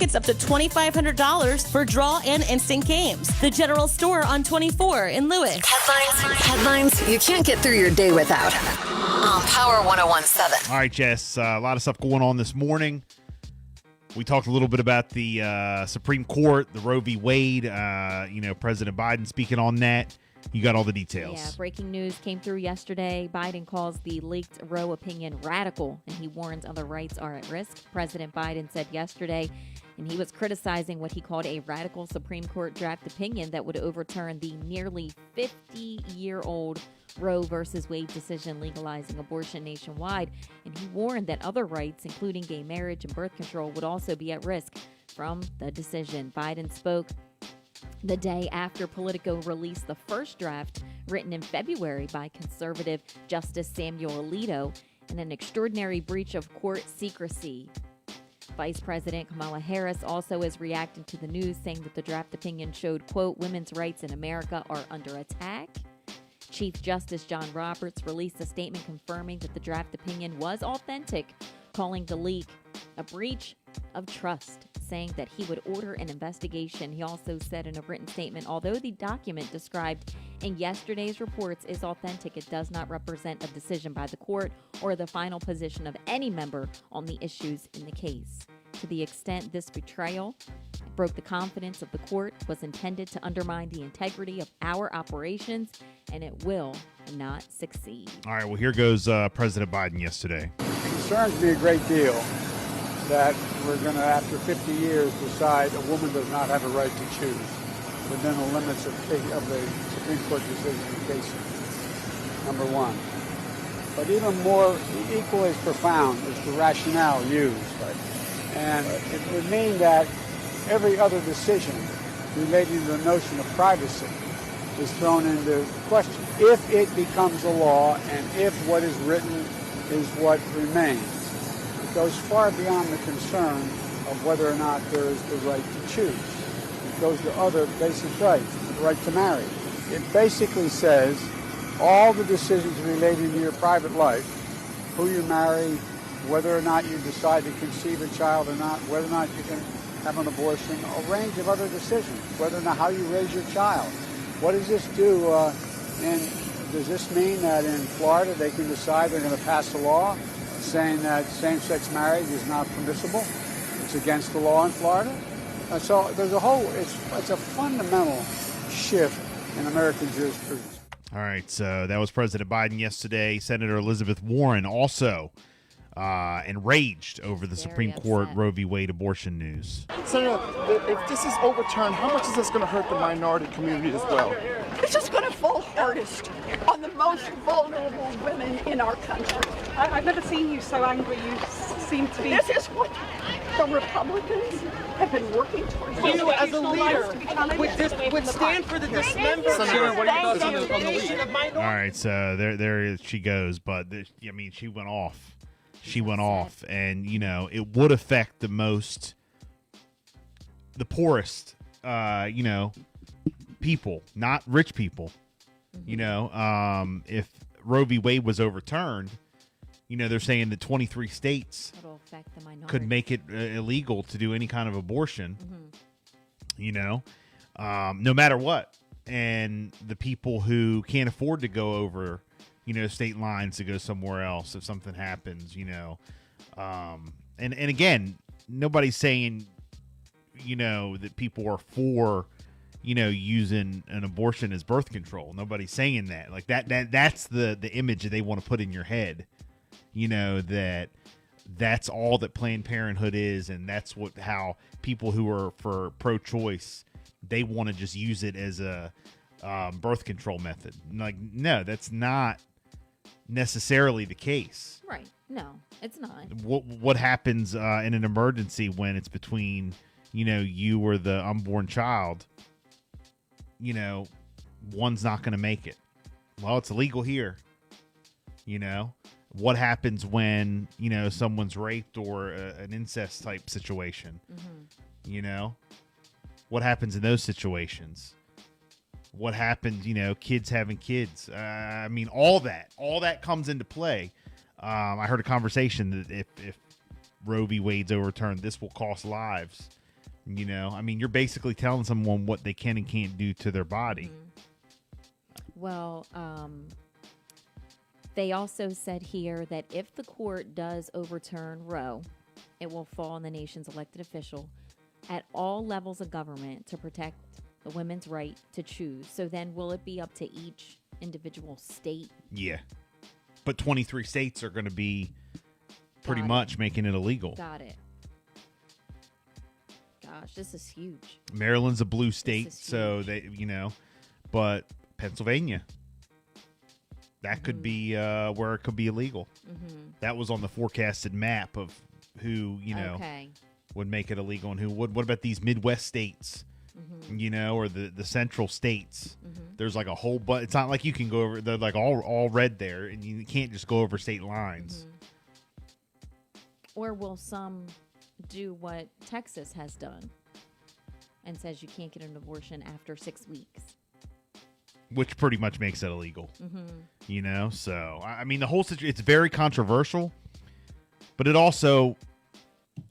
tickets up to $2,500 for draw and instant games. The General Store on 24 in Lewis. Headlines you can't get through your day without. On Power 101.7. All right, Jess, a lot of stuff going on this morning. We talked a little bit about the Supreme Court, the Roe v. Wade, President Biden speaking on that. You got all the details. Yeah, breaking news came through yesterday. Biden calls the leaked Roe opinion radical, and he warns other rights are at risk. President Biden said yesterday, and he was criticizing what he called a radical Supreme Court draft opinion that would overturn the nearly 50-year-old Roe versus Wade decision legalizing abortion nationwide. And he warned that other rights, including gay marriage and birth control, would also be at risk from the decision. Biden spoke the day after Politico released the first draft written in February by conservative Justice Samuel Alito in an extraordinary breach of court secrecy. Vice President Kamala Harris also is reacting to the news, saying that the draft opinion showed, quote, women's rights in America are under attack. Chief Justice John Roberts released a statement confirming that the draft opinion was authentic, calling the leak a breach of trust, saying that he would order an investigation. He also said in a written statement, although the document described in yesterday's reports is authentic, it does not represent a decision by the court or the final position of any member on the issues in the case. To the extent this betrayal broke the confidence of the court, was intended to undermine the integrity of our operations, and it will not succeed. All right, well, here goes President Biden yesterday. It concerns me a great deal that we're going to, after 50 years, decide a woman does not have a right to choose within the limits of the Supreme Court decision in cases. Number one. But even more, equally as profound is the rationale used. Right? And it would mean that every other decision relating to the notion of privacy is thrown into question. If it becomes a law and if what is written is what remains, it goes far beyond the concern of whether or not there is the right to choose. It goes to other basic rights, the right to marry. It basically says all the decisions relating to your private life, who you marry, whether or not you decide to conceive a child or not, whether or not you can have an abortion, a range of other decisions, whether or not how you raise your child. What does this do? Does this mean that in Florida they can decide they're going to pass a law saying that same-sex marriage is not permissible? It's against the law in Florida? So there's it's a fundamental shift in American jurisprudence. All right, so that was President Biden yesterday. Senator Elizabeth Warren also enraged over the Supreme Court Roe v. Wade abortion news. Senator, if this is overturned, how much is this going to hurt the minority community as well? It's just going to fall hardest on the most vulnerable women in our country. I've never seen you so angry. You seem to be... This is what the Republicans have been working towards. You, as a leader, would stand for the dismemberment of minorities. All right, so there she goes. But she went off. She went off, and it would affect the poorest, people, not rich people. If Roe v. Wade was overturned, they're saying that 23 states could make it illegal to do any kind of abortion. No matter what, and the people who can't afford to go over state lines to go somewhere else if something happens, and again, nobody's saying, that people are for, using an abortion as birth control. Nobody's saying that. Like that's the image that they want to put in your head, that's all that Planned Parenthood is. And that's how people who are for pro-choice, they want to just use it as a birth control method. Like, no, that's not necessarily the case. Right. No, it's not. What happens in an emergency when it's between, you or the unborn child? One's not going to make it. Well, it's illegal here. What happens when, someone's raped or an incest type situation? What happens in those situations? What happens, kids having kids? All that comes into play. I heard a conversation that if Roe v. Wade's overturned, this will cost lives. You know, I mean, you're basically telling someone what they can and can't do to their body. Well, they also said here that if the court does overturn Roe, it will fall on the nation's elected official at all levels of government to protect the women's right to choose. So then will it be up to each individual state? Yeah. But 23 states are going to be pretty Got it. much making it illegal. Got it. Gosh, this is huge. Maryland's a blue state, is so huge. they, you know, but Pennsylvania, that could be where it could be illegal. That was on the forecasted map of who, you know, Okay. would make it illegal and who would. What about these Midwest states, you know, or the central states? There's like a whole bunch. It's not like you can go over, they're like all red there, and you can't just go over state lines. Or will some do what Texas has done and says you can't get an abortion after 6 weeks? Which pretty much makes it illegal. You know, so I mean, the whole situation, it's very controversial, but it also,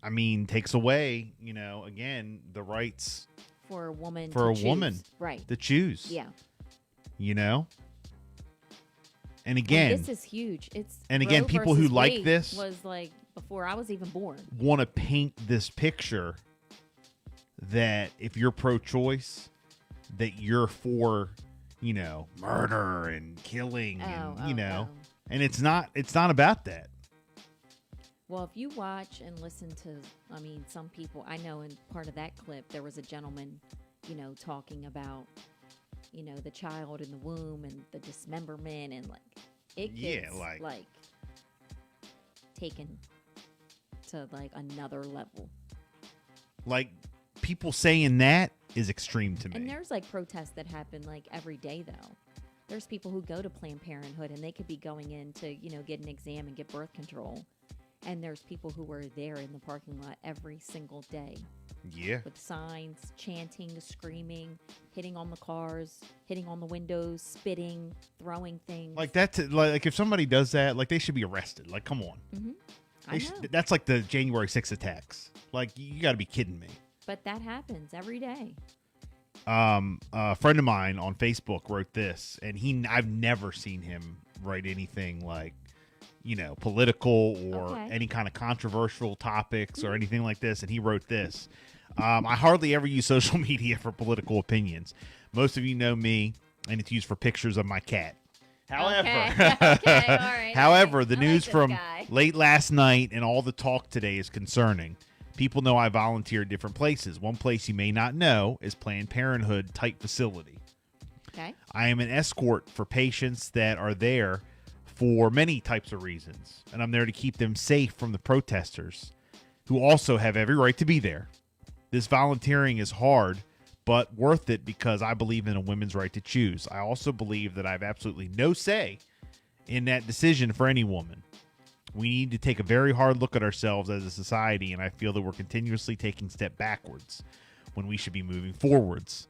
I mean, takes away, you know, again, the rights For a woman for to a choose. woman Right. to choose. Yeah. You know, and And again, this is huge. It's and again, Roe people who versus like Wade this was like before I was even born. want to paint this picture that if you're pro-choice, that you're for, you know, murder and killing, and you know, and it's not about that. Well, if you watch and listen to, I mean, some people, I know in part of that clip, there was a gentleman, you know, talking about, you know, the child in the womb and the dismemberment and like, it gets like taken to like another level. Like, people saying that is extreme to me. And there's like protests that happen like every day though. There's people who go to Planned Parenthood and they could be going in to, you know, get an exam and get birth control. And there's people who are there in the parking lot every single day Yeah. with signs, chanting, screaming, hitting on the cars, hitting on the windows, spitting, throwing things. Like that's like if somebody does that, like they should be arrested. Like, come on. I know. That's like the January 6th attacks. Like, you got to be kidding me. But that happens every day. A friend of mine on Facebook wrote this, and I've never seen him write anything like, you know, political or any kind of controversial topics or anything like this. And he wrote this. I hardly ever use social media for political opinions. Most of you know me, and it's used for pictures of my cat. However, Okay, all right. however, the I news like this from guy. late last night and all the talk today is concerning. People know I volunteer at different places. One place you may not know is Planned Parenthood type facility. Okay. I am an escort for patients that are there for many types of reasons, and I'm there to keep them safe from the protesters who also have every right to be there. This volunteering is hard, but worth it because I believe in a women's right to choose. I also believe that I have absolutely no say in that decision for any woman. We need to take a very hard look at ourselves as a society, and I feel that we're continuously taking a step backwards when we should be moving forwards.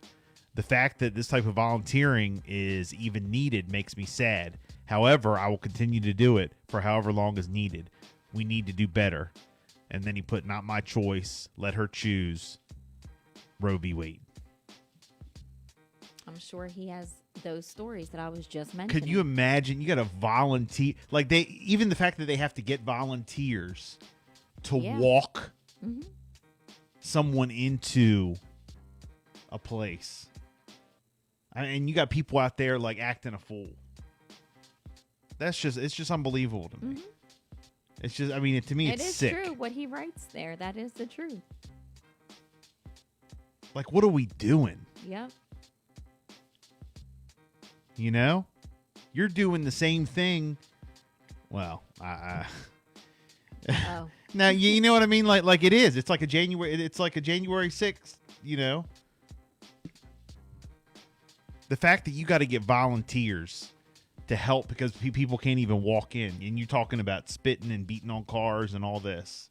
The fact that this type of volunteering is even needed makes me sad. However, I will continue to do it for however long is needed. We need to do better. And then he put, not my choice. Let her choose. Roe v. Wade. I'm sure he has those stories that I was just mentioning. Could you imagine? You got to volunteer. Like, even the fact that they have to get volunteers to walk someone into a place. And you got people out there like acting a fool. It's just unbelievable to me. It's just, I mean, to me, it's sick. It is true what he writes there. That is the truth. Like, what are we doing? Yep. You know, you're doing the same thing. Well, Oh. now you know what I mean. Like it is. It's like a January 6th. You know, the fact that you got to get volunteers to help because people can't even walk in, and you're talking about spitting and beating on cars and all this.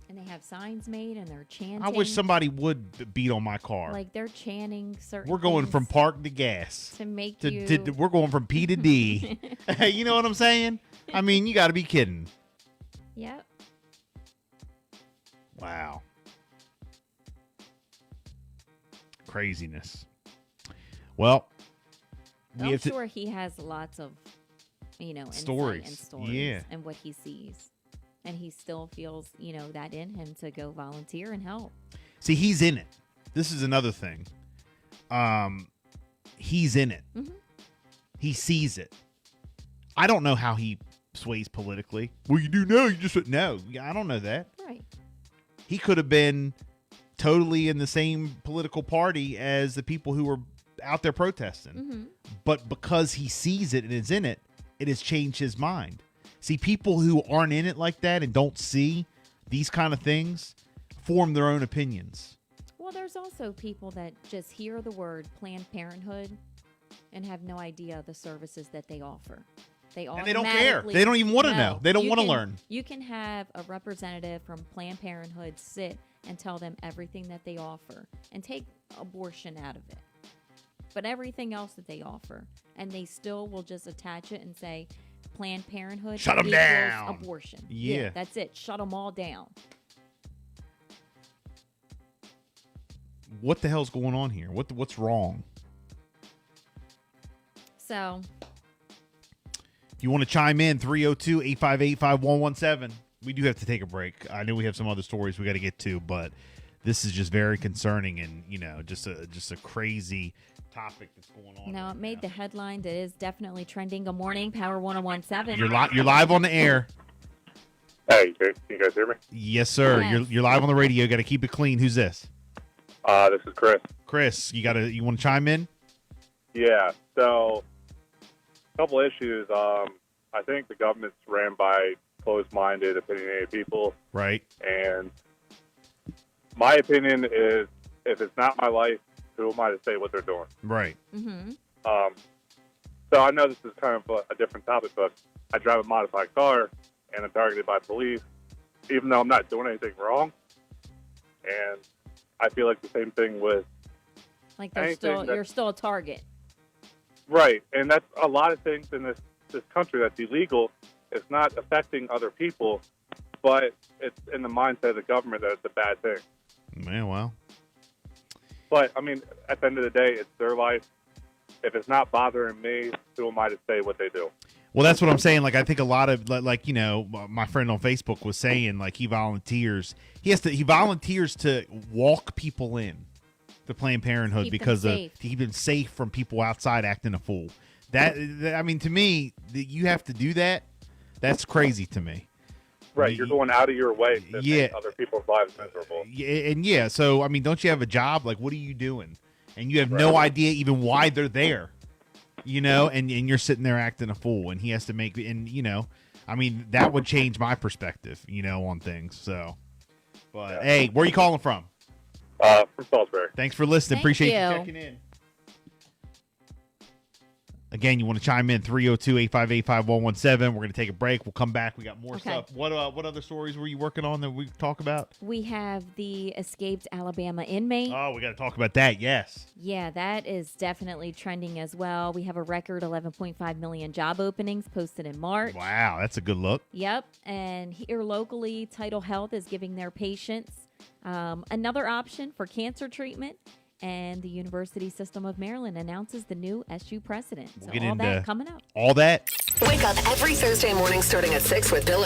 And they have signs made and they're chanting. I wish somebody would beat on my car. Like they're chanting certain We're going things from park to gas. to make We're going from P to D. You know what I'm saying? I mean, you got to be kidding. Yep. Wow. craziness. Well, I'm sure he has lots of, insight Stories. and stories Yeah. and what he sees. And he still feels, that in him to go volunteer and help. See, he's in it. This is another thing. He's in it. Mm-hmm. He sees it. I don't know how he sways politically. Well, you do know. You just no. I don't know that. Right. He could have been totally in the same political party as the people who were out there protesting. Mm-hmm. But because he sees it and is in it, it has changed his mind. See, people who aren't in it like that and don't see these kind of things form their own opinions. Well, there's also people that just hear the word Planned Parenthood and have no idea the services that they offer. And they don't care. They don't even want to know. They don't want to learn. You can have a representative from Planned Parenthood sit and tell them everything that they offer and take abortion out of it. But everything else that they offer. And they still will just attach it and say Planned Parenthood Shut 'em equals down. abortion. Yeah. That's it. Shut them all down. What the hell's going on here? What's wrong? So, If you want to chime in, 302-858-5117. We do have to take a break. I know we have some other stories we got to get to, but this is just very concerning and, just a crazy topic that's going on. now right it made now. the headline. It is definitely trending. Good morning, Power 1017. You're live on the air. Hey, can you guys hear me? Yes, sir. Yes. You're live on the radio. Got to keep it clean. Who's this? This is Chris. Chris, you want to chime in? Yeah, so a couple issues. I think the government's ran by closed-minded, opinionated people. Right. And my opinion is, if it's not my life, who am I to say what they're doing? Right. Mm-hmm. So I know this is kind of a different topic, but I drive a modified car, and I'm targeted by police, even though I'm not doing anything wrong. And I feel like the same thing with Like you're still a target. right, and that's a lot of things in this country that's illegal. It's not affecting other people, but it's in the mindset of the government that it's a bad thing. Man, well. But, I mean, at the end of the day, it's their life. If it's not bothering me, who am I to say what they do? Well, that's what I'm saying. Like, I think a lot of, my friend on Facebook was saying, like, he volunteers. He volunteers to walk people in to Planned Parenthood Keep them because safe. to keep them safe from people outside acting a fool. That I mean, to me, you have to do that. That's crazy to me. Right, you're going out of your way to Yeah. make other people's lives miserable. Yeah, so I mean, don't you have a job? Like, what are you doing? And you have no idea even why they're there. And you're sitting there acting a fool, and he has to make, and I mean, that would change my perspective, on things. So, but hey, where are you calling from? From Salisbury. Thanks for listening. Thank Appreciate you you. checking in. Again, you want to chime in, 302-858-5117. We're going to take a break. We'll come back. We got more Okay. stuff. What other stories were you working on that we talk about? We have the escaped Alabama inmate. Oh, we got to talk about that. Yes. Yeah, that is definitely trending as well. We have a record 11.5 million job openings posted in March. Wow, that's a good look. Yep. And here locally, Tidal Health is giving their patients another option for cancer treatment. And the University System of Maryland announces the new SU president. So We'll get all into that coming up. All that. Wake up every Thursday morning starting at 6 with Bill and